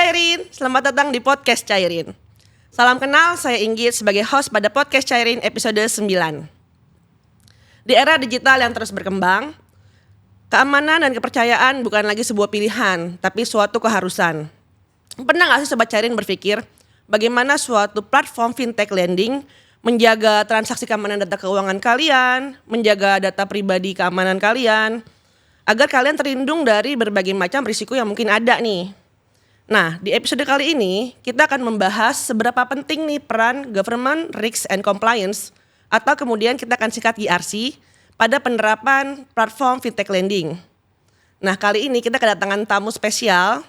Cairin, selamat datang di podcast Cairin. Salam kenal, saya Inggit sebagai host pada podcast Cairin episode 9. Di era digital yang terus berkembang, keamanan dan kepercayaan bukan lagi sebuah pilihan, tapi suatu keharusan. Pernah gak sih Sobat Cairin berpikir bagaimana suatu platform fintech lending menjaga transaksi keamanan data keuangan kalian, menjaga data pribadi keamanan kalian, agar kalian terlindung dari berbagai macam risiko yang mungkin ada nih. Nah, di episode kali ini kita akan membahas seberapa penting nih peran Government Risk and Compliance atau kemudian kita akan singkat GRC pada penerapan platform fintech lending. Nah, kali ini kita kedatangan tamu spesial,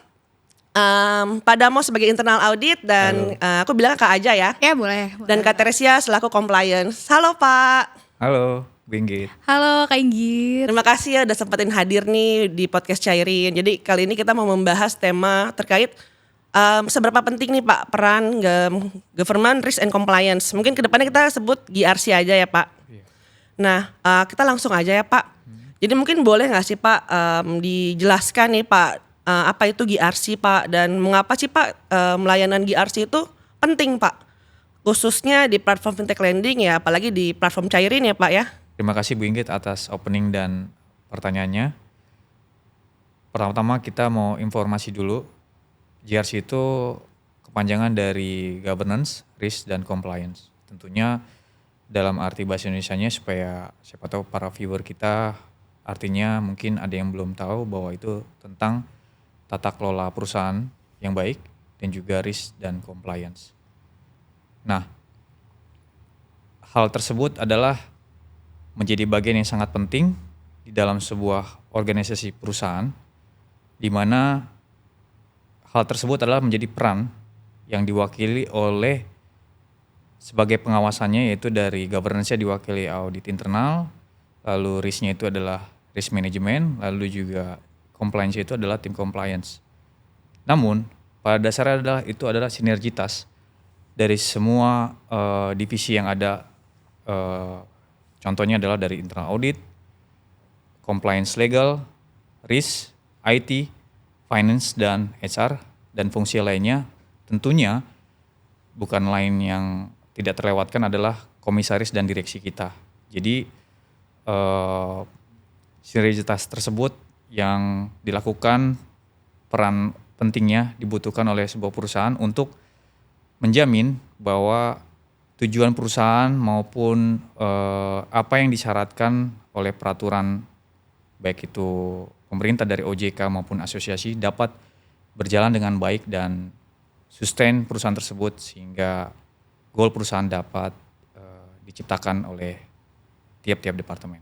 Pak Damo sebagai internal audit dan aku bilang Kak Aja ya. Ya boleh. Dan Kak Teresia selaku compliance. Halo Pak. Halo, Bu Inggit. Halo Kak Inggit. Terima kasih ya udah sempetin hadir nih di podcast Cairin. Jadi kali ini kita mau membahas tema terkait seberapa penting nih Pak peran Government Risk and Compliance. Mungkin kedepannya kita sebut GRC aja ya Pak. Iya. Nah kita langsung aja ya Pak. Jadi mungkin boleh gak sih Pak dijelaskan nih Pak apa itu GRC Pak dan mengapa sih Pak melayanan GRC itu penting Pak? Khususnya di platform fintech lending ya, apalagi di platform Cairin ya Pak ya. Terima kasih Bu Inggit atas opening dan pertanyaannya. Pertama-tama kita mau informasi dulu. GRC itu kepanjangan dari Governance, Risk, dan Compliance. Tentunya dalam arti bahasa Indonesianya supaya siapa tahu para viewer kita artinya mungkin ada yang belum tahu bahwa itu tentang tata kelola perusahaan yang baik dan juga risk dan compliance. Nah, hal tersebut adalah menjadi bagian yang sangat penting di dalam sebuah organisasi perusahaan, di mana hal tersebut adalah menjadi peran yang diwakili oleh sebagai pengawasannya yaitu dari governance-nya diwakili audit internal, lalu risk-nya itu adalah risk management, lalu juga compliance itu adalah tim compliance. Namun pada dasarnya itu adalah sinergitas dari semua divisi yang ada. Contohnya adalah dari internal audit, compliance legal, risk, IT, finance dan HR dan fungsi lainnya. Tentunya bukan lain yang tidak terlewatkan adalah komisaris dan direksi kita. Jadi sinergitas tersebut yang dilakukan peran pentingnya dibutuhkan oleh sebuah perusahaan untuk menjamin bahwa tujuan perusahaan maupun apa yang disyaratkan oleh peraturan baik itu pemerintah dari OJK maupun asosiasi dapat berjalan dengan baik dan sustain perusahaan tersebut sehingga goal perusahaan dapat diciptakan oleh tiap-tiap departemen.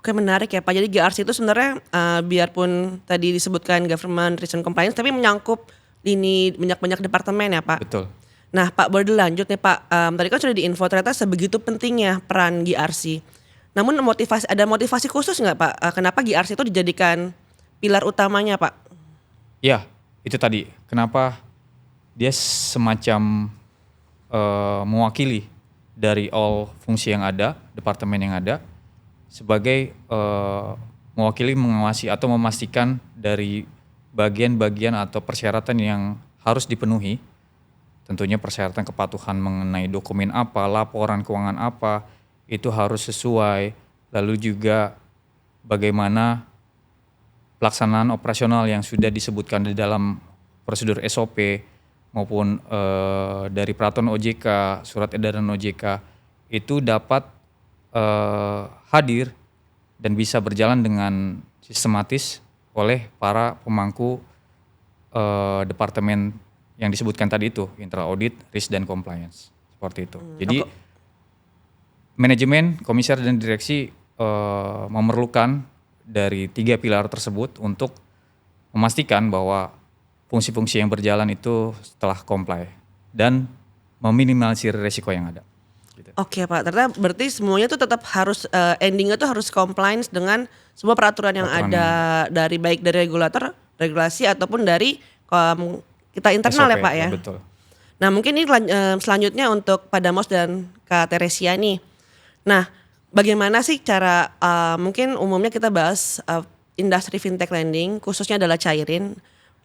Oke, menarik ya Pak. Jadi GRC itu sebenarnya biarpun tadi disebutkan Government Risk and Compliance tapi menyangkup ini banyak departemen ya Pak. Betul. Nah Pak boleh dilanjut nih Pak. Tadi kan sudah diinfo ternyata sebegitu pentingnya peran GRC. Namun ada motivasi khusus nggak Pak? Kenapa GRC itu dijadikan pilar utamanya Pak? Ya, itu tadi. Kenapa dia semacam mewakili dari all fungsi yang ada, departemen yang ada, sebagai mewakili, mengawasi atau memastikan dari bagian-bagian atau persyaratan yang harus dipenuhi. Tentunya persyaratan kepatuhan mengenai dokumen apa, laporan keuangan apa, itu harus sesuai. Lalu juga bagaimana pelaksanaan operasional yang sudah disebutkan di dalam prosedur SOP maupun dari peraturan OJK, surat edaran OJK itu dapat hadir dan bisa berjalan dengan sistematis oleh para pemangku departemen yang disebutkan tadi itu, internal audit, risk dan compliance, seperti itu. Jadi manajemen, komisaris dan direksi memerlukan dari 3 pilar tersebut untuk memastikan bahwa fungsi-fungsi yang berjalan itu setelah comply dan meminimalisir resiko yang ada. Gitu. Oke Pak, ternyata berarti semuanya tuh tetap harus endingnya tuh harus compliance dengan semua peraturan yang ada dari baik dari regulator, regulasi ataupun dari kita internal SOP, ya Pak ya. Betul. Nah mungkin ini selanjutnya untuk Pak Damos dan Kak Teresia nih. Nah bagaimana sih cara mungkin umumnya kita bahas industri fintech lending khususnya adalah Cairin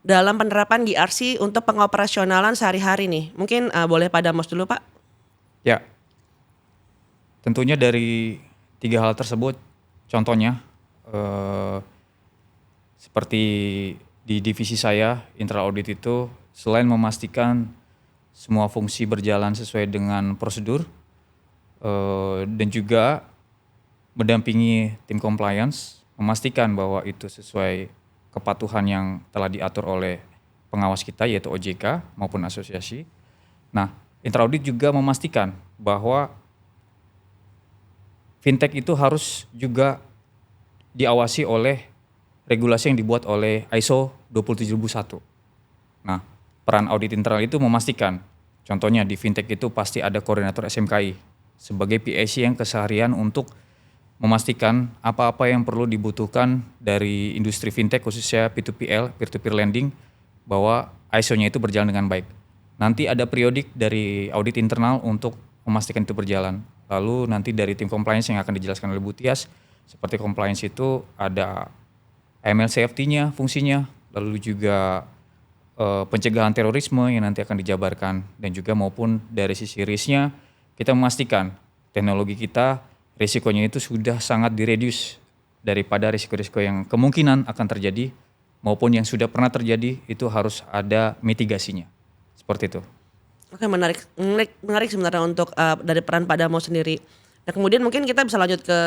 dalam penerapan GRC untuk pengoperasionalan sehari-hari nih? Mungkin boleh Pak Damos dulu Pak. Ya, tentunya dari 3 hal tersebut, contohnya seperti di divisi saya, internal audit itu selain memastikan semua fungsi berjalan sesuai dengan prosedur dan juga mendampingi tim compliance, memastikan bahwa itu sesuai kepatuhan yang telah diatur oleh pengawas kita yaitu OJK maupun asosiasi. Nah, internal audit juga memastikan bahwa fintech itu harus juga diawasi oleh regulasi yang dibuat oleh ISO 27001. Nah, peran audit internal itu memastikan, contohnya di fintech itu pasti ada koordinator SMKI sebagai PIC yang keseharian untuk memastikan apa-apa yang perlu dibutuhkan dari industri fintech khususnya P2PL, peer-to-peer lending, bahwa ISO-nya itu berjalan dengan baik. Nanti ada periodik dari audit internal untuk memastikan itu berjalan. Lalu nanti dari tim compliance yang akan dijelaskan oleh Bu Tias, seperti compliance itu ada AML CFT-nya fungsinya, lalu juga pencegahan terorisme yang nanti akan dijabarkan, dan juga maupun dari sisi risknya kita memastikan teknologi kita risikonya itu sudah sangat direduce daripada risiko-risiko yang kemungkinan akan terjadi maupun yang sudah pernah terjadi, itu harus ada mitigasinya. Seperti itu. Oke, menarik sebenarnya untuk dari peran Pak Damos sendiri. Nah, kemudian mungkin kita bisa lanjut ke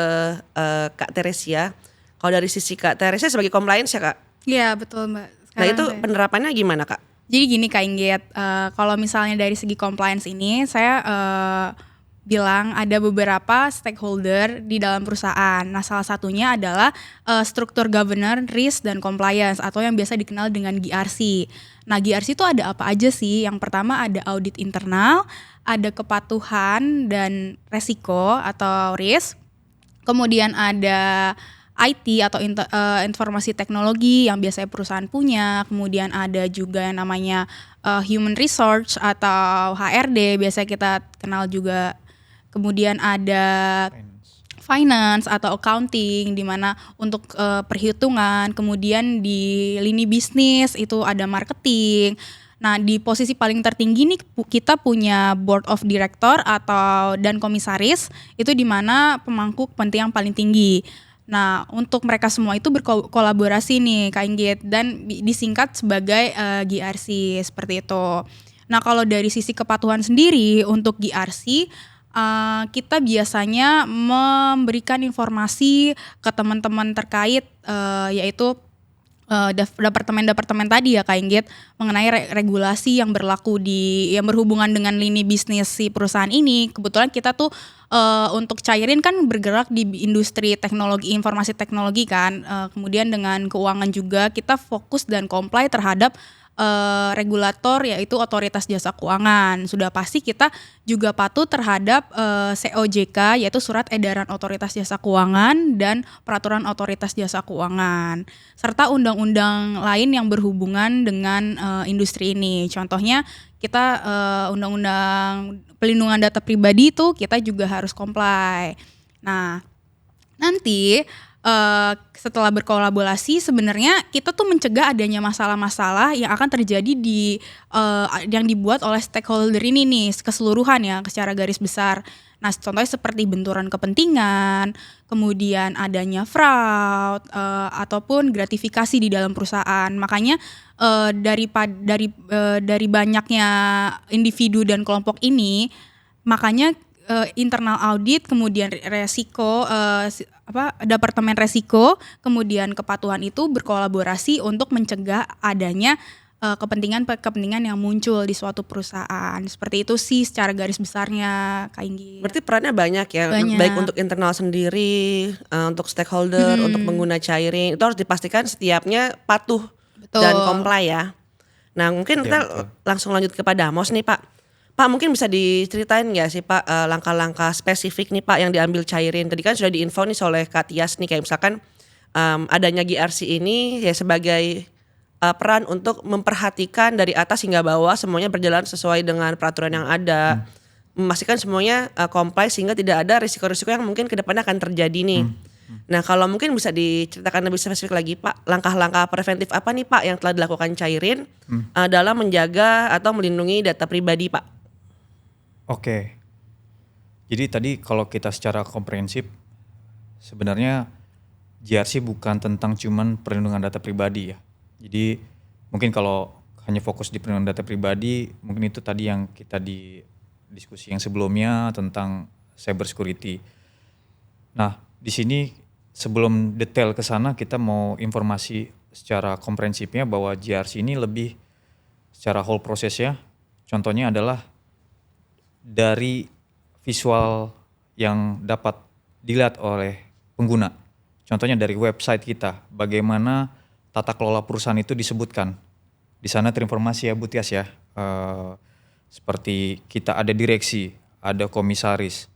Kak Teresia. Kalau dari sisi Kak Teresia sebagai compliance ya Kak? Iya betul Mbak. Nah itu penerapannya gimana Kak? Jadi gini Kak Inggit, kalau misalnya dari segi compliance ini saya bilang ada beberapa stakeholder di dalam perusahaan. Nah salah satunya adalah struktur governance, risk, dan compliance atau yang biasa dikenal dengan GRC. Nah GRC itu ada apa aja sih? Yang pertama ada audit internal, ada kepatuhan dan resiko atau risk, kemudian ada IT atau informasi teknologi yang biasanya perusahaan punya, kemudian ada juga yang namanya human resource atau HRD, biasanya kita kenal juga, kemudian ada finance atau accounting di mana untuk perhitungan, kemudian di lini bisnis itu ada marketing. Nah di posisi paling tertinggi nih kita punya board of director atau dan komisaris, itu di mana pemangku kepentingan paling tinggi. Nah, untuk mereka semua itu berkolaborasi nih Kak Inggit, dan disingkat sebagai GRC seperti itu. Nah, kalau dari sisi kepatuhan sendiri untuk GRC, kita biasanya memberikan informasi ke teman-teman terkait yaitu departemen-departemen tadi ya Kak Inggit, mengenai regulasi yang berlaku yang berhubungan dengan lini bisnis si perusahaan ini. Kebetulan kita tuh untuk Cairin kan bergerak di industri teknologi, informasi teknologi kan, kemudian dengan keuangan juga kita fokus dan comply terhadap regulator yaitu Otoritas Jasa Keuangan. Sudah pasti kita juga patuh terhadap COJK yaitu Surat Edaran Otoritas Jasa Keuangan dan Peraturan Otoritas Jasa Keuangan, serta undang-undang lain yang berhubungan dengan industri ini. Contohnya kita undang-undang pelindungan data pribadi itu kita juga harus comply. Nah, nanti setelah berkolaborasi sebenarnya kita tuh mencegah adanya masalah-masalah yang akan terjadi yang dibuat oleh stakeholder ini nih keseluruhan ya secara garis besar. Nah contohnya seperti benturan kepentingan, kemudian adanya fraud ataupun gratifikasi di dalam perusahaan. Makanya dari banyaknya individu dan kelompok ini, makanya internal audit, kemudian resiko, departemen resiko, kemudian kepatuhan itu berkolaborasi untuk mencegah adanya kepentingan yang muncul di suatu perusahaan. Seperti itu sih secara garis besarnya Kak Inggi. Berarti perannya banyak ya, baik untuk internal sendiri, untuk stakeholder, untuk pengguna Cairin, itu harus dipastikan setiapnya patuh. Betul. Dan comply ya. Nah mungkin kita langsung lanjut ke Pak Damos nih Pak. Pak mungkin bisa diceritain nggak sih Pak langkah-langkah spesifik nih Pak yang diambil Cairin. Tadi kan sudah diinfo nih oleh Kak Tias nih, kayak misalkan adanya GRC ini ya sebagai peran untuk memperhatikan dari atas hingga bawah semuanya berjalan sesuai dengan peraturan yang ada. Memastikan semuanya comply sehingga tidak ada risiko-risiko yang mungkin kedepannya akan terjadi nih. Nah, kalau mungkin bisa diceritakan lebih spesifik lagi Pak, langkah-langkah preventif apa nih Pak yang telah dilakukan Cairin dalam menjaga atau melindungi data pribadi Pak? Oke. Jadi tadi kalau kita secara komprehensif, sebenarnya GRC bukan tentang cuman perlindungan data pribadi ya. Jadi mungkin kalau hanya fokus di perlindungan data pribadi, mungkin itu tadi yang kita di diskusi yang sebelumnya tentang cyber security. Nah, di sini sebelum detail ke sana kita mau informasi secara komprehensifnya bahwa GRC ini lebih secara whole prosesnya. Contohnya adalah dari visual yang dapat dilihat oleh pengguna. Contohnya dari website kita, bagaimana tata kelola perusahaan itu disebutkan. Di sana terinformasi ya Bu Tias ya, seperti kita ada direksi, ada komisaris,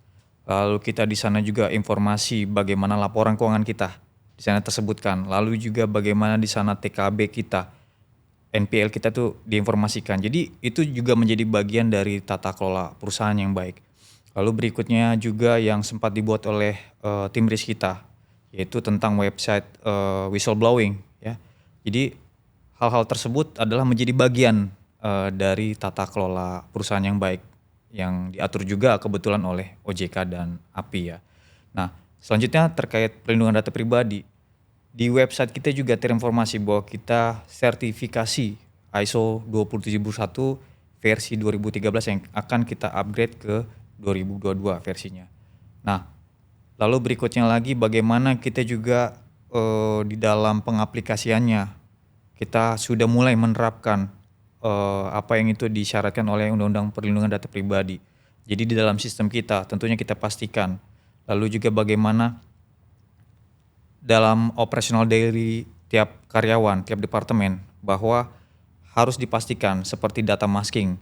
lalu kita di sana juga informasi bagaimana laporan keuangan kita, di sana tersebutkan. Lalu juga bagaimana di sana TKB kita, NPL kita tuh diinformasikan. Jadi itu juga menjadi bagian dari tata kelola perusahaan yang baik. Lalu berikutnya juga yang sempat dibuat oleh tim risk kita, yaitu tentang website whistleblowing ya. Jadi hal-hal tersebut adalah menjadi bagian dari tata kelola perusahaan yang baik yang diatur juga kebetulan oleh OJK dan API ya. Nah, selanjutnya terkait perlindungan data pribadi. Di website kita juga terinformasi bahwa kita sertifikasi ISO 27001 versi 2013 yang akan kita upgrade ke 2022 versinya. Nah, lalu berikutnya lagi bagaimana kita juga di dalam pengaplikasiannya kita sudah mulai menerapkan apa yang itu disyaratkan oleh Undang-Undang Perlindungan Data Pribadi. Jadi di dalam sistem kita tentunya kita pastikan. Lalu juga bagaimana dalam operasional dari tiap karyawan, tiap departemen bahwa harus dipastikan seperti data masking.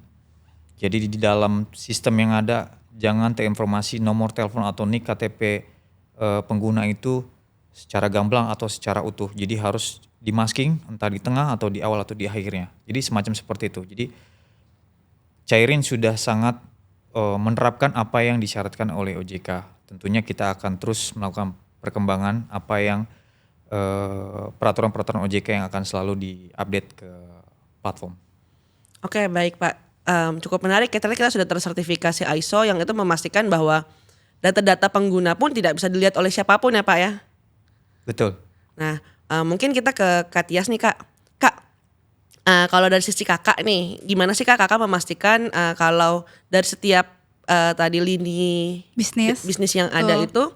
Jadi di dalam sistem yang ada jangan terinformasi nomor telepon atau NIK KTP pengguna itu secara gamblang atau secara utuh. Jadi harus dimasking entah di tengah atau di awal atau di akhirnya. Jadi semacam seperti itu. Jadi Cairin sudah sangat menerapkan apa yang disyaratkan oleh OJK. Tentunya kita akan terus melakukan perkembangan apa yang peraturan-peraturan OJK yang akan selalu diupdate ke platform. Oke, baik Pak. Cukup menarik ya, ternyata kita sudah tersertifikasi ISO yang itu memastikan bahwa data-data pengguna pun tidak bisa dilihat oleh siapapun ya Pak ya. Betul. Nah, mungkin kita ke Kak Tias nih Kak. Kak, kalau dari sisi kakak nih, gimana sih kakak memastikan kalau dari setiap tadi lini bisnis yang ada itu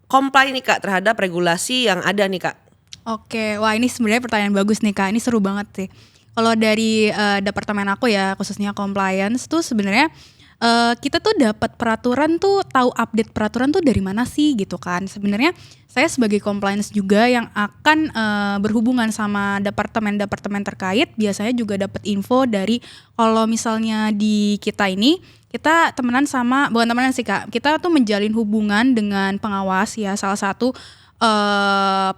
comply nih Kak terhadap regulasi yang ada nih Kak? Oke, wah ini sebenarnya pertanyaan bagus nih Kak, ini seru banget sih. Kalau dari departemen aku ya, khususnya compliance tuh sebenarnya kita tuh dapat peraturan tuh, tahu update peraturan tuh dari mana sih gitu kan. Sebenarnya saya sebagai compliance juga yang akan berhubungan sama departemen-departemen terkait, biasanya juga dapat info dari kalau misalnya di kita ini, kita temenan sama, bukan temenan sih Kak, kita tuh menjalin hubungan dengan pengawas ya, salah satu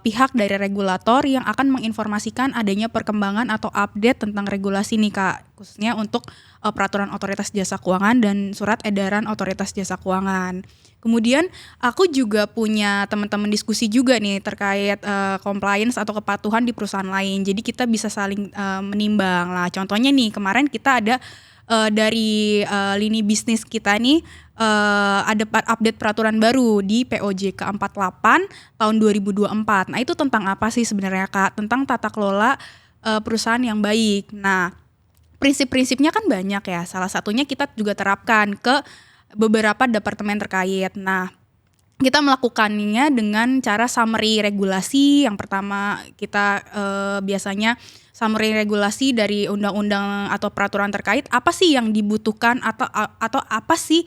pihak dari regulator yang akan menginformasikan adanya perkembangan atau update tentang regulasi nih Kak, khususnya untuk peraturan otoritas jasa keuangan dan surat edaran otoritas jasa keuangan. Kemudian aku juga punya teman-teman diskusi juga nih terkait compliance atau kepatuhan di perusahaan lain. Jadi kita bisa saling menimbang lah. Contohnya nih kemarin kita ada dari lini bisnis kita nih ada update peraturan baru di POJK 48 tahun 2024. Nah itu tentang apa sih sebenarnya Kak? Tentang tata kelola perusahaan yang baik. Nah prinsip-prinsipnya kan banyak ya. Salah satunya kita juga terapkan ke beberapa departemen terkait. Nah kita melakukannya dengan cara summary regulasi. Yang pertama kita biasanya summary regulasi dari undang-undang atau peraturan terkait, apa sih yang dibutuhkan atau apa sih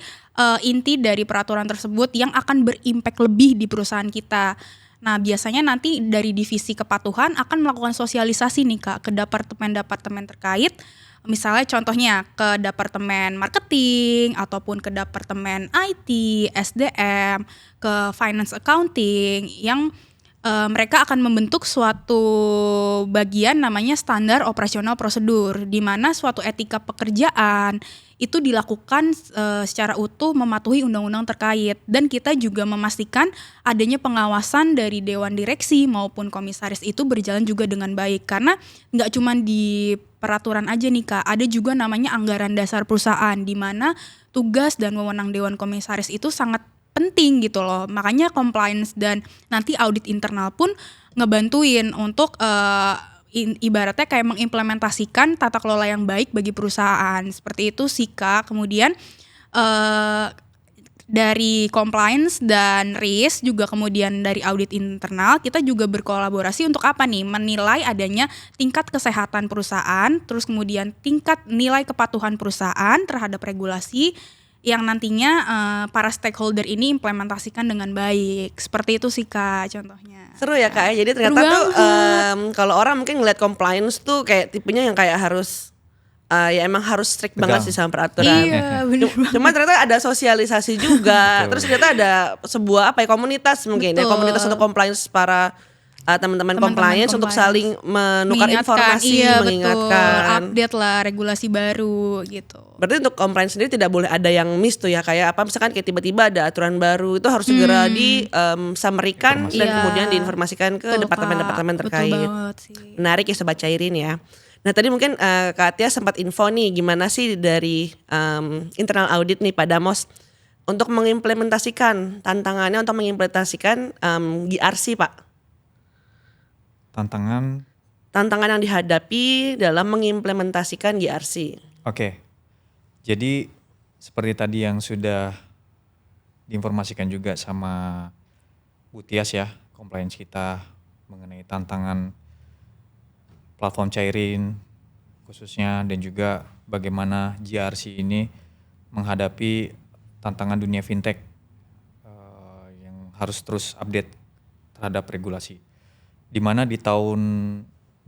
inti dari peraturan tersebut yang akan berimpact lebih di perusahaan kita. Nah biasanya nanti dari divisi kepatuhan akan melakukan sosialisasi nih Kak ke departemen-departemen terkait. Misalnya contohnya ke departemen marketing ataupun ke departemen IT, SDM, ke finance accounting yang mereka akan membentuk suatu bagian namanya standar operasional prosedur, di mana suatu etika pekerjaan itu dilakukan secara utuh mematuhi undang-undang terkait, dan kita juga memastikan adanya pengawasan dari dewan direksi maupun komisaris itu berjalan juga dengan baik, karena nggak cuma di peraturan aja nih Kak, ada juga namanya anggaran dasar perusahaan, di mana tugas dan wewenang dewan komisaris itu sangat penting gitu loh. Makanya compliance dan nanti audit internal pun ngebantuin untuk ibaratnya kayak mengimplementasikan tata kelola yang baik bagi perusahaan. Seperti itu sih Kak. Kemudian dari compliance dan risk juga, kemudian dari audit internal kita juga berkolaborasi untuk apa nih? Menilai adanya tingkat kesehatan perusahaan, terus kemudian tingkat nilai kepatuhan perusahaan terhadap regulasi yang nantinya para stakeholder ini implementasikan dengan baik. Seperti itu sih Kak contohnya. Seru ya Kak, jadi ternyata tuh kalau orang mungkin ngeliat compliance tuh kayak tipenya yang kayak harus ya emang harus strict banget sih sama peraturan. Iya, bener banget. Cuma ternyata ada sosialisasi juga. Terus ternyata ada sebuah komunitas mungkin ya, komunitas untuk compliance para teman-teman compliance untuk saling menukar informasi, mengingatkan, update lah regulasi baru gitu. Berarti untuk compliance sendiri tidak boleh ada yang miss tuh ya, kayak apa misalkan kayak tiba-tiba ada aturan baru itu harus segera di summary-kan dan kemudian diinformasikan ke departemen-departemen terkait. Betul banget sih. Menarik ya Sobat Cairin ya. Nah tadi mungkin Kak Tia sempat info nih gimana sih dari internal audit nih Pak Damos untuk mengimplementasikan tantangannya untuk mengimplementasikan GRC Pak. Tantangan yang dihadapi dalam mengimplementasikan GRC. Oke. Jadi seperti tadi yang sudah diinformasikan juga sama Bu Tias ya, compliance kita mengenai tantangan platform Cairin khususnya, dan juga bagaimana GRC ini menghadapi tantangan dunia fintech yang harus terus update terhadap regulasi. Di mana di tahun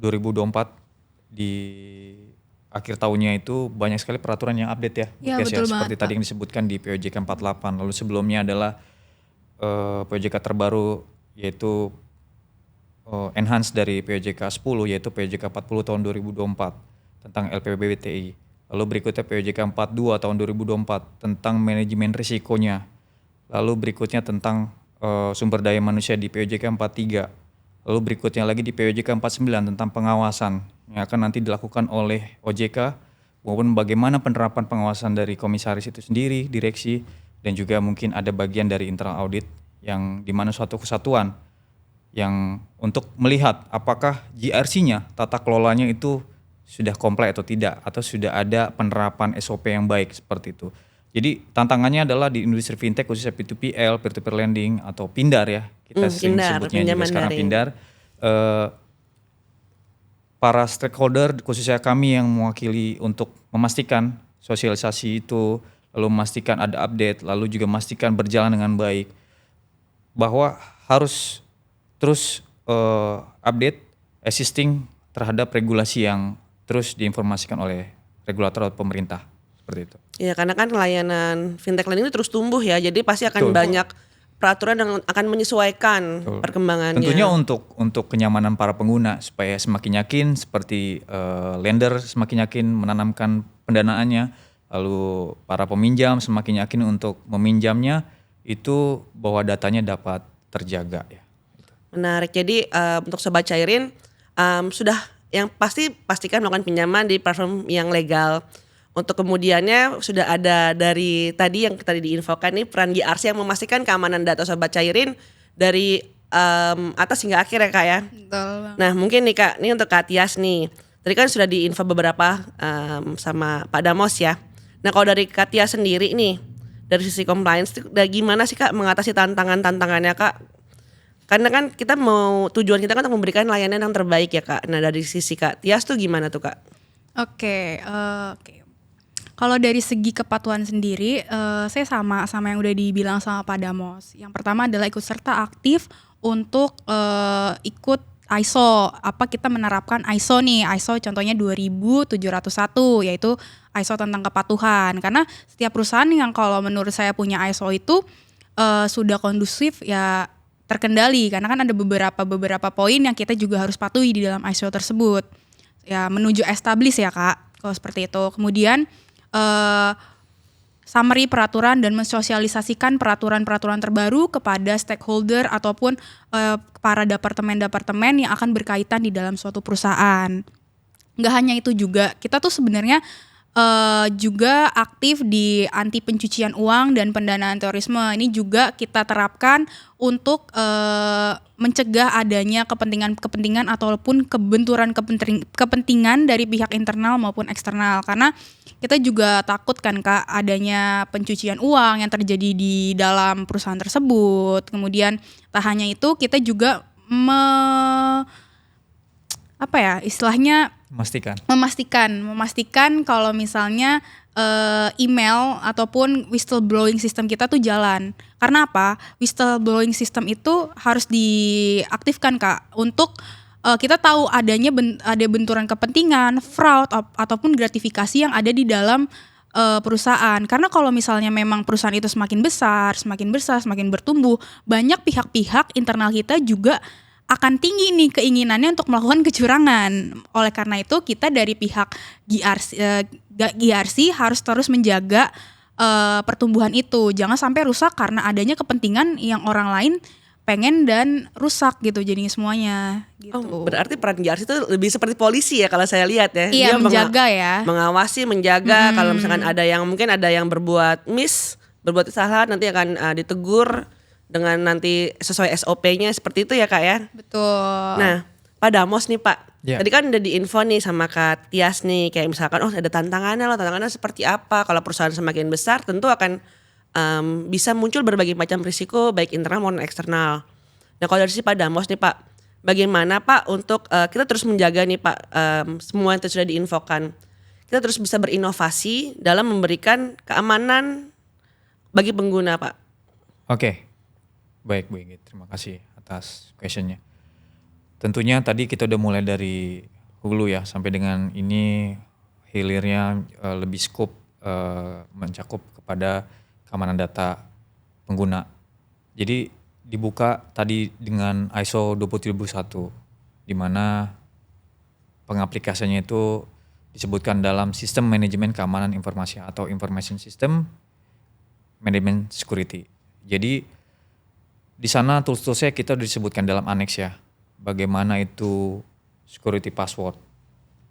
2024 di akhir tahunnya itu banyak sekali peraturan yang update ya. Ya, Yes, betul seperti banget, tadi yang disebutkan di POJK 48. Lalu sebelumnya adalah POJK terbaru yaitu enhance dari POJK 10 yaitu POJK 40 tahun 2024 tentang LPBTI. Lalu berikutnya POJK 42 tahun 2024 tentang manajemen risikonya. Lalu berikutnya tentang sumber daya manusia di POJK 43. Lalu berikutnya lagi di POJK 49 tentang pengawasan yang akan nanti dilakukan oleh OJK, maupun bagaimana penerapan pengawasan dari komisaris itu sendiri, direksi, dan juga mungkin ada bagian dari internal audit yang dimana suatu kesatuan yang untuk melihat apakah GRC-nya, tata kelolanya itu sudah komplek atau tidak, atau sudah ada penerapan SOP yang baik seperti itu. Jadi tantangannya adalah di industri fintech khususnya P2PL, peer-to-peer lending atau Pindar ya, kita sering sebutnya juga sekarang Pindar. Para stakeholder khususnya kami yang mewakili untuk memastikan sosialisasi itu, lalu memastikan ada update, lalu juga memastikan berjalan dengan baik, bahwa harus terus update existing terhadap regulasi yang terus diinformasikan oleh regulator atau pemerintah. Seperti itu. Ya karena kan layanan fintech lending itu terus tumbuh ya, jadi pasti akan banyak peraturan yang akan menyesuaikan perkembangannya. Tentunya untuk kenyamanan para pengguna supaya semakin yakin, seperti lender semakin yakin menanamkan pendanaannya, lalu para peminjam semakin yakin untuk meminjamnya itu bahwa datanya dapat terjaga ya. Menarik. Jadi untuk Sobat Cairin sudah yang pastikan melakukan pinjaman di platform yang legal. Untuk kemudiannya sudah ada dari tadi yang tadi diinfokan nih peran GRC yang memastikan keamanan data Sobat Cairin dari atas hingga akhir ya Kak ya. Betul. Nah mungkin nih Kak, ini untuk Kak Tias nih. Tadi kan sudah diinfo beberapa sama Pak Damos ya. Nah kalau dari Kak Tias sendiri nih, dari sisi compliance gimana sih Kak mengatasi tantangannya Kak? Karena kan tujuan kita kan untuk memberikan layanan yang terbaik ya Kak. Nah dari sisi Kak Tias tuh gimana tuh Kak? Oke. Kalau dari segi kepatuhan sendiri, saya sama yang udah dibilang sama Pak Damos. Yang pertama adalah ikut serta aktif untuk ikut ISO. Kita menerapkan ISO nih, ISO contohnya 2701 yaitu ISO tentang kepatuhan. Karena setiap perusahaan yang kalau menurut saya punya ISO itu sudah kondusif ya, terkendali karena kan ada beberapa poin yang kita juga harus patuhi di dalam ISO tersebut. Ya menuju establish ya Kak, kalau seperti itu. Kemudian summary peraturan dan mensosialisasikan peraturan-peraturan terbaru kepada stakeholder ataupun para departemen-departemen yang akan berkaitan di dalam suatu perusahaan. Nggak hanya itu juga, kita tuh sebenarnya juga aktif di anti pencucian uang dan pendanaan terorisme. Ini juga kita terapkan untuk mencegah adanya kepentingan ataupun kebenturan kepentingan dari pihak internal maupun eksternal. Karena kita juga takut kan Kak adanya pencucian uang yang terjadi di dalam perusahaan tersebut. Kemudian tak hanya itu, kita juga memastikan kalau misalnya email ataupun whistleblowing system kita tuh jalan. Karena apa? Whistleblowing system itu harus diaktifkan Kak untuk kita tahu ada benturan kepentingan, fraud ataupun gratifikasi yang ada di dalam perusahaan. Karena kalau misalnya memang perusahaan itu semakin besar, semakin bertumbuh, banyak pihak-pihak internal kita juga akan tinggi nih keinginannya untuk melakukan kecurangan. Oleh karena itu kita dari pihak GRC harus terus menjaga pertumbuhan itu. Jangan sampai rusak karena adanya kepentingan yang orang lain pengen dan rusak gitu jadinya semuanya gitu. Oh, berarti peran GRC itu lebih seperti polisi ya kalau saya lihat ya. Iya, Dia menjaga ya. Mengawasi, menjaga kalau misalkan ada yang berbuat berbuat kesalahan nanti akan ditegur dengan nanti sesuai SOP-nya seperti itu ya Kak ya. Betul. Nah, Pak Damos nih Pak. Ya. Tadi kan udah diinfo nih sama Kak Tias nih kayak misalkan ada tantangannya seperti apa. Kalau perusahaan semakin besar tentu akan bisa muncul berbagai macam risiko baik internal maupun eksternal. Nah, kalau dari si Pak Damos nih Pak, bagaimana Pak untuk kita terus menjaga nih Pak semua yang sudah diinfokan. Kita terus bisa berinovasi dalam memberikan keamanan bagi pengguna Pak. Oke. Baik Bu Inggit, terima kasih atas questionnya. Tentunya tadi kita udah mulai dari hulu ya, sampai dengan ini hilirnya lebih scope mencakup kepada keamanan data pengguna. Jadi dibuka tadi dengan ISO 27001, di mana pengaplikasiannya itu disebutkan dalam Sistem Manajemen Keamanan Informasi atau Information System Management Security. Jadi di sana tools-toolsnya kita udah disebutkan dalam annex ya. Bagaimana itu security password.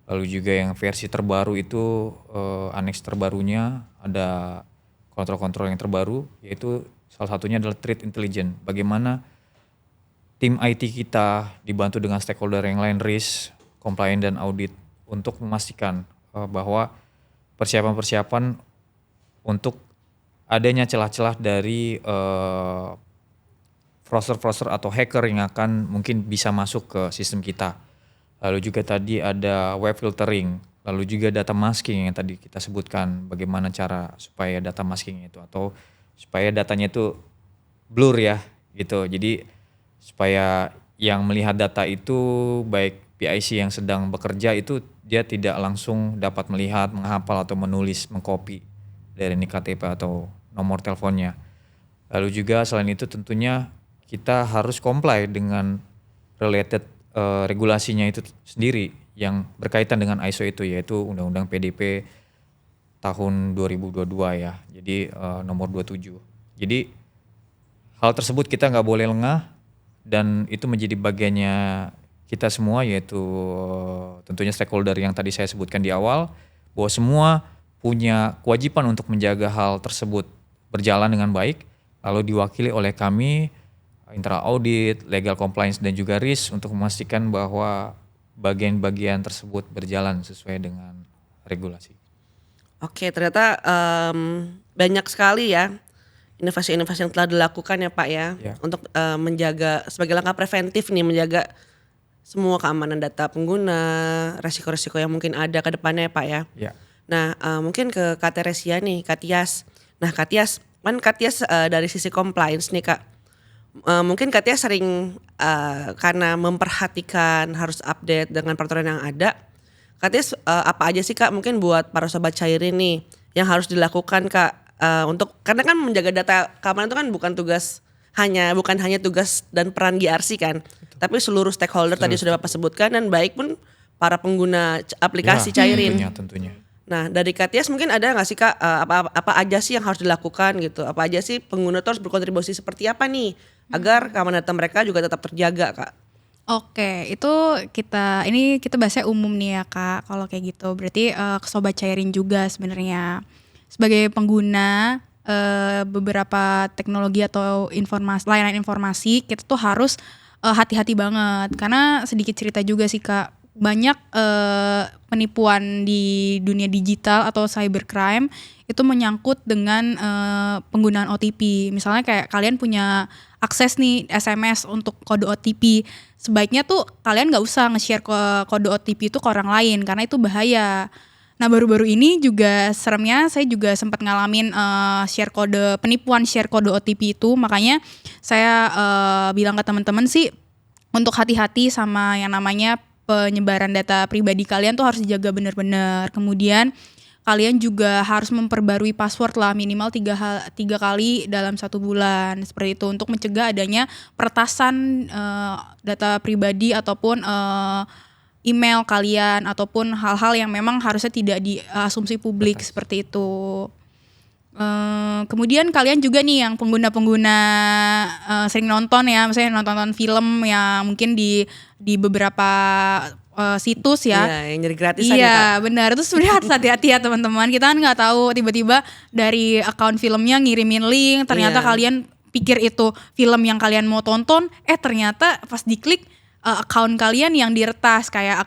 Lalu juga yang versi terbaru itu annex terbarunya ada kontrol-kontrol yang terbaru, yaitu salah satunya adalah threat intelligence. Bagaimana tim IT kita dibantu dengan stakeholder yang lain, risk, compliance dan audit untuk memastikan bahwa persiapan-persiapan untuk adanya celah-celah dari fraudster atau hacker yang akan mungkin bisa masuk ke sistem kita. Lalu juga tadi ada web filtering, lalu juga data masking yang tadi kita sebutkan, bagaimana cara supaya data masking itu atau supaya datanya itu blur ya gitu. Jadi supaya yang melihat data itu baik PIC yang sedang bekerja itu dia tidak langsung dapat melihat, menghafal atau menulis, mengcopy dari nik KTP atau nomor teleponnya. Lalu juga selain itu tentunya kita harus comply dengan related regulasinya itu sendiri yang berkaitan dengan ISO itu, yaitu Undang-Undang PDP tahun 2022 ya, jadi nomor 27. Jadi hal tersebut kita nggak boleh lengah dan itu menjadi bagiannya kita semua, yaitu tentunya stakeholder yang tadi saya sebutkan di awal, bahwa semua punya kewajiban untuk menjaga hal tersebut berjalan dengan baik, lalu diwakili oleh kami internal audit, legal compliance dan juga risk untuk memastikan bahwa bagian-bagian tersebut berjalan sesuai dengan regulasi. Oke, ternyata banyak sekali ya inovasi-inovasi yang telah dilakukan ya Pak ya. Untuk menjaga sebagai langkah preventif nih, menjaga semua keamanan data pengguna, resiko-resiko yang mungkin ada ke depannya ya Pak ya. Nah mungkin ke Kak Teresia nih, Kak Tias. Nah Kak Tias, dari sisi compliance nih Kak. Mungkin Kak Tias sering karena memperhatikan harus update dengan peraturan yang ada. Kak Tias apa aja sih Kak mungkin buat para sobat Cairin nih yang harus dilakukan Kak untuk, karena kan menjaga data keamanan itu kan bukan tugas bukan hanya tugas dan peran GRC kan, tapi seluruh stakeholder tadi sudah Bapak sebutkan, dan baik pun para pengguna aplikasi Cairin. Tentunya. Nah, dari Katias mungkin ada nggak sih Kak, apa aja sih yang harus dilakukan gitu? Apa aja sih pengguna itu harus berkontribusi seperti apa nih agar keamanan data mereka juga tetap terjaga, Kak? Oke, itu kita bahasnya umum nih ya Kak. Kalau kayak gitu, berarti Sobat Cairin juga sebenarnya sebagai pengguna beberapa teknologi atau layanan informasi, kita tuh harus hati-hati banget. Karena sedikit cerita juga sih Kak, banyak penipuan di dunia digital atau cybercrime itu menyangkut dengan penggunaan OTP. Misalnya kayak kalian punya akses nih SMS untuk kode OTP, sebaiknya tuh kalian nggak usah nge-share kode OTP itu ke orang lain karena itu bahaya. Nah, baru-baru ini juga seremnya saya juga sempat ngalamin penipuan share kode OTP itu, makanya saya bilang ke teman-teman sih untuk hati-hati sama yang namanya penyebaran data pribadi kalian tuh harus dijaga benar-benar. Kemudian kalian juga harus memperbarui password lah minimal 3 kali dalam 1 bulan seperti itu untuk mencegah adanya peretasan data pribadi ataupun email kalian ataupun hal-hal yang memang harusnya tidak diasumsi publik seperti itu. Kemudian kalian juga nih yang pengguna-pengguna sering nonton ya, misalnya nonton film yang mungkin di beberapa situs ya. Iya, yang jadi gratisan ya Kak. Iya benar, itu sebenarnya harus hati-hati ya teman-teman. Kita kan nggak tahu tiba-tiba dari akun filmnya ngirimin link, ternyata kalian pikir itu film yang kalian mau tonton, ternyata pas diklik akun kalian yang diretas kayak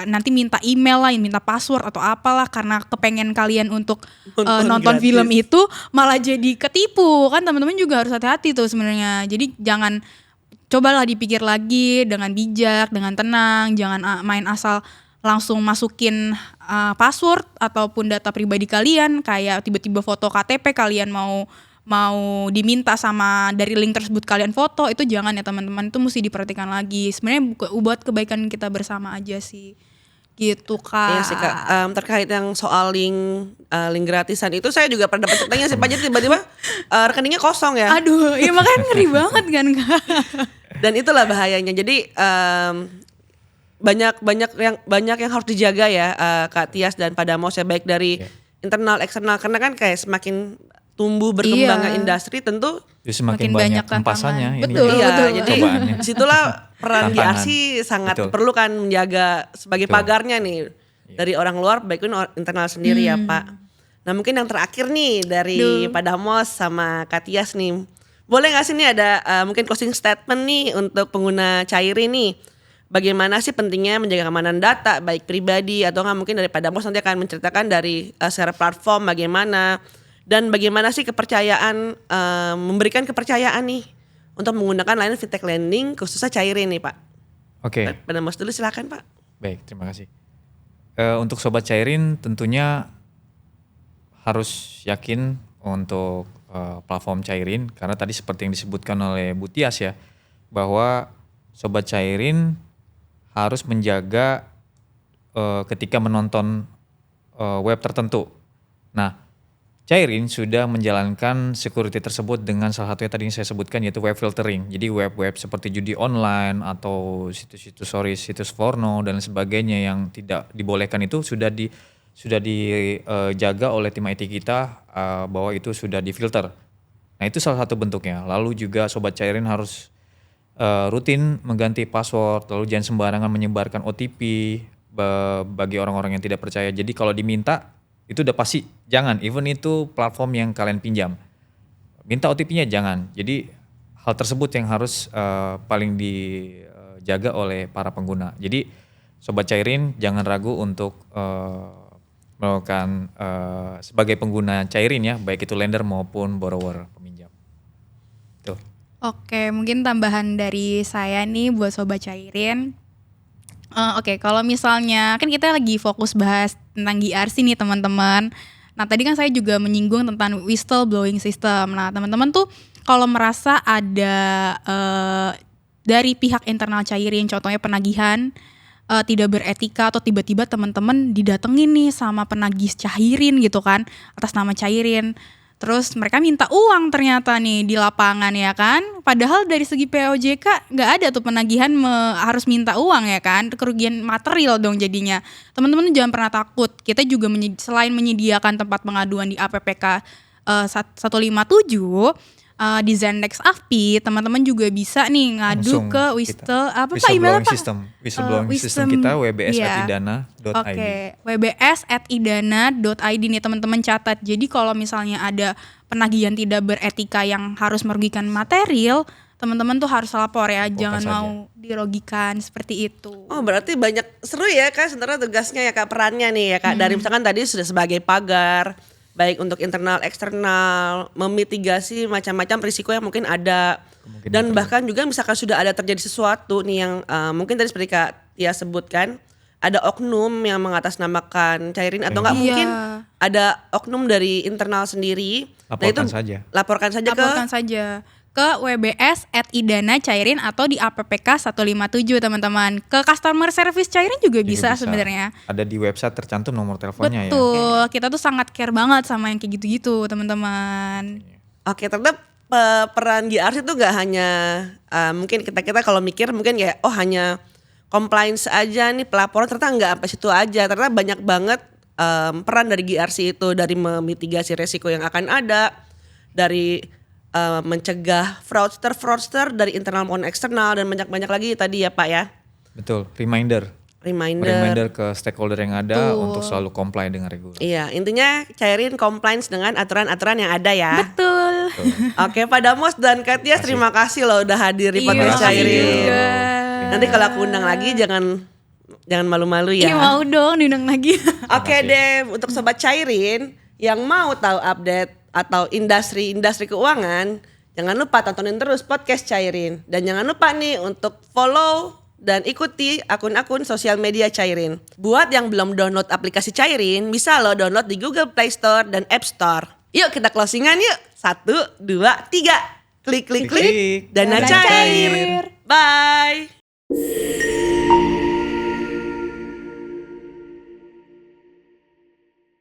nanti minta email lah, minta password atau apalah karena kepengen kalian untuk nonton film itu malah jadi ketipu kan. Teman-teman juga harus hati-hati tuh sebenarnya. Jadi cobalah dipikir lagi dengan bijak, dengan tenang, jangan main asal langsung masukin password ataupun data pribadi kalian, kayak tiba-tiba foto KTP kalian mau diminta sama dari link tersebut kalian foto, itu jangan ya teman-teman, itu mesti diperhatikan lagi. Sebenarnya buat kebaikan kita bersama aja sih. Gitu Kak. Iya sih Kak, terkait yang soal link gratisan itu saya juga pernah dapat ceritanya sih Pak, jadi tiba-tiba rekeningnya kosong ya. Aduh, ya makanya ngeri banget kan Kak. Dan itulah bahayanya. Jadi banyak yang harus dijaga ya Kak Tias dan Pak Damos ya, baik dari internal eksternal, karena kan kayak semakin tumbuh berkembangnya industri tentu semakin banyak tempasannya. Betul. Jadi disitulah peran GRC sangat diperlukan menjaga sebagai pagarnya nih dari orang luar baik pun internal sendiri ya Pak. Nah mungkin yang terakhir nih dari Pak Damos sama Kak Tias nih, boleh nggak sih nih ada mungkin closing statement nih untuk pengguna Cairin nih, bagaimana sih pentingnya menjaga keamanan data baik pribadi atau nggak, mungkin dari Pak Damos nanti akan menceritakan dari secara platform bagaimana. Dan bagaimana sih kepercayaan, memberikan kepercayaan nih untuk menggunakan layanan fintech lending khususnya Cairin nih Pak. Oke. Pak Damos dulu silakan Pak. Baik, terima kasih. Untuk Sobat Cairin tentunya harus yakin untuk platform Cairin, karena tadi seperti yang disebutkan oleh Bu Tias ya, bahwa Sobat Cairin harus menjaga ketika menonton web tertentu. Nah, Cairin sudah menjalankan security tersebut dengan salah satu yang tadi saya sebutkan, yaitu web filtering. Jadi web-web seperti judi online atau situs porno dan sebagainya yang tidak dibolehkan itu sudah dijaga oleh tim IT kita bahwa itu sudah difilter. Nah itu salah satu bentuknya. Lalu juga Sobat Cairin harus rutin mengganti password, lalu jangan sembarangan menyebarkan OTP bagi orang-orang yang tidak percaya. Jadi kalau diminta itu udah pasti jangan, even itu platform yang kalian pinjam, minta OTP-nya jangan. Jadi hal tersebut yang harus paling dijaga oleh para pengguna. Jadi Sobat Cairin jangan ragu untuk melakukan sebagai pengguna Cairin ya, baik itu lender maupun borrower peminjam. Tuh. Oke, mungkin tambahan dari saya nih buat Sobat Cairin. Oke, kalau misalnya kan kita lagi fokus bahas tentang GRC nih teman-teman. Nah tadi kan saya juga menyinggung tentang whistleblowing system. Nah teman-teman tuh kalau merasa ada dari pihak internal Cairin, contohnya penagihan tidak beretika atau tiba-tiba teman-teman didatengin nih sama penagih Cairin gitu kan, atas nama Cairin. Terus mereka minta uang ternyata nih di lapangan ya kan. Padahal dari segi POJK nggak ada tuh penagihan harus minta uang ya kan. Kerugian material dong jadinya. Teman-teman jangan pernah takut. Kita juga selain menyediakan tempat pengaduan di APPK 157 di Zendex AFPI, teman-teman juga bisa nih ngadu Langsung ke email apa? Whistleblowing system kita wbs@idana.id. Oke, wbs@idana.id nih teman-teman catat. Jadi kalau misalnya ada penagihan tidak beretika yang harus merugikan material, teman-teman tuh harus lapor ya, jangan saja. mau dirugikan seperti itu. Oh berarti banyak seru ya Kak sebenarnya tugasnya ya Kak, perannya nih ya Kak. Dari misalkan tadi sudah sebagai pagar, baik untuk internal eksternal, memitigasi macam-macam risiko yang mungkin ada. Dan bahkan juga misalkan sudah ada terjadi sesuatu nih yang mungkin tadi seperti Kak Tia sebutkan, ada oknum yang mengatasnamakan cairin atau enggak Iya. mungkin ada oknum dari internal sendiri. Laporkan nah saja. Laporkan saja Laporkan saja ke wbs@idana cairin atau di APPK 157 teman-teman. Ke customer service cairin juga bisa sebenarnya. Ada di website tercantum nomor teleponnya ya. Betul, kita tuh sangat care banget sama yang kayak gitu-gitu teman-teman. Oke, ternyata peran GRC itu gak hanya mungkin kita kalau mikir mungkin kayak hanya compliance aja nih pelaporan, ternyata nggak sampai situ aja. Ternyata banyak banget peran dari GRC itu, dari memitigasi resiko yang akan ada, dari mencegah fraudster dari internal maupun eksternal, dan banyak-banyak lagi tadi ya Pak ya. Betul, reminder ke stakeholder yang ada untuk selalu comply dengan regulasi. Iya, intinya cairin compliance dengan aturan-aturan yang ada ya. Betul. Oke, Pak Damos dan Kak Tia, terima kasih loh udah hadir di podcast makasih Cairin. juga. Nanti kalau aku undang lagi jangan malu-malu ya. Iya mau dong diundang lagi. Oke deh, untuk Sobat Cairin yang mau tahu update atau industri keuangan, jangan lupa tontonin terus podcast Cairin. Dan jangan lupa nih untuk follow dan ikuti akun-akun sosial media Cairin. Buat yang belum download aplikasi Cairin, bisa lo download di Google Play Store dan App Store. Yuk kita closingan yuk. 1, 2, 3. Klik. Klik. Dana Dana cair. cair. Bye.